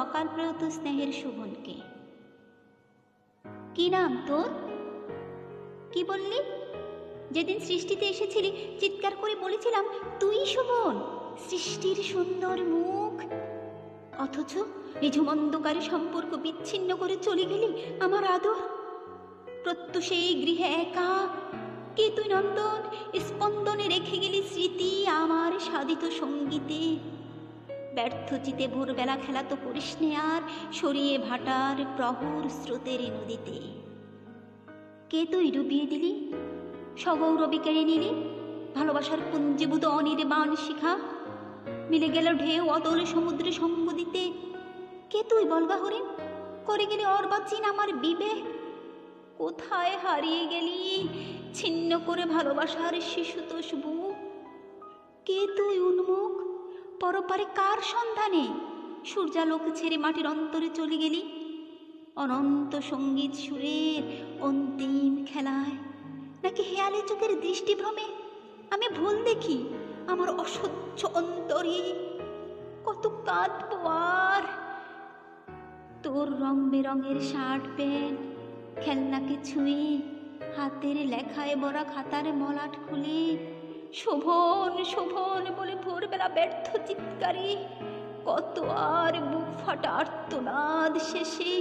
অকাল প্রয়ত স্নেহের শোভনকে। কি নাম তোর? কি বললি? যেদিন সৃষ্টিতে এসেছিলি চিৎকার করে বলেছিলাম তুই শোভন, সৃষ্টির সুন্দর মুখ, অথচ নিঝুম অন্ধকারে সম্পর্ক বিচ্ছিন্ন করে চলে গেলি আমার আদর। প্রত্যুষে এই গৃহে একা কে তুই নন্দন, স্পন্দনে রেখে গেলি স্মৃতি আমার সাধিত সঙ্গীতে। ব্যর্থ চিতে ভোরবেলা খেলা তো করিস নে আর সরিয়ে ভাটার প্রহর স্রোতের নদীতে। কে তুই ডুবিয়ে দিলি, সগৌরবী কেড়ে নিলি ভালোবাসার পুঞ্জীভূত অনির্বাণ শিখা, মিলে গেল ঢেউ অতল সমুদ্রে সঙ্গ দিতে। কে তুই বলগা হরিণ, করে গেলি অর্বাচীন আমার বিবেক। কোথায় হারিয়ে গেলি ছিন্ন করে ভালোবাসার শিশুতোষ বুক? কে তুই উন্মুখ, পরপারে কার সন্ধানে সূর্যালোক ছেড়ে মাটির অন্তরে চলে গেলি? অনন্ত সঙ্গীত সুরের অন্তিম খেলায়, নাকি হেয়ালি চোখের দৃষ্টিভ্রমে আমি ভুল দেখি আমার অসহ্য অন্তরে? কত কাঁদবো আর। তোর রং বেরঙের শার্ট প্যান্ট খেলনাকে ছুঁয়ে, হাতের লেখায় ভরা খাতার মলাট খুলে শোভন শোভন বলে ভোরবেলা ব্যর্থ চিৎকারে, কত আর বুক ফাটা আর্তনাদ শেষে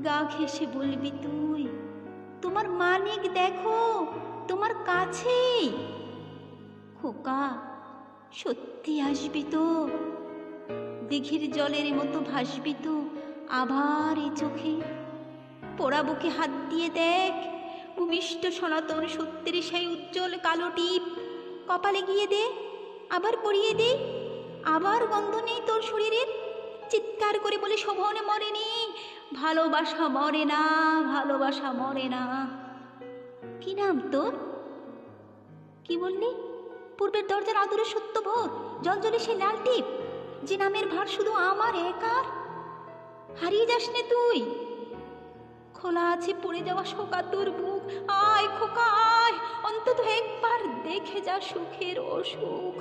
গা ঘেঁষে বলবি তুই তোমার মানিক দেখো তোমার কাছেই। খোকা সত্যি আসবি তো? দিঘির জলের মতো ভাসবি তো আবার এই চোখে? পোড়া বুকে হাত দিয়ে দেখ, ভূমিষ্ঠ সনাতন সত্যের সেই উজ্জ্বল কালো টিপ কপালে গিয়ে দে, আবার পরিয়ে দে। আবার গন্ধ নেই তোর শরীরের, চিৎকার করে বলে শোভন মরেনি, ভালোবাসা মরে না, ভালোবাসা মরে না। কি নাম তোর? কি বললি? পূর্বের দরজার আদরে সত্য ভোর জলজলে সেই লাল টিপ, যে নামের ভার শুধু আমার একার। হারিয়ে যাস নে তুই, খোলা আছে পড়ে যাওয়া শোকাতুর বুক। আয় খোকা আয়, অন্তত একবার দেখে যা সুখের অসুখ।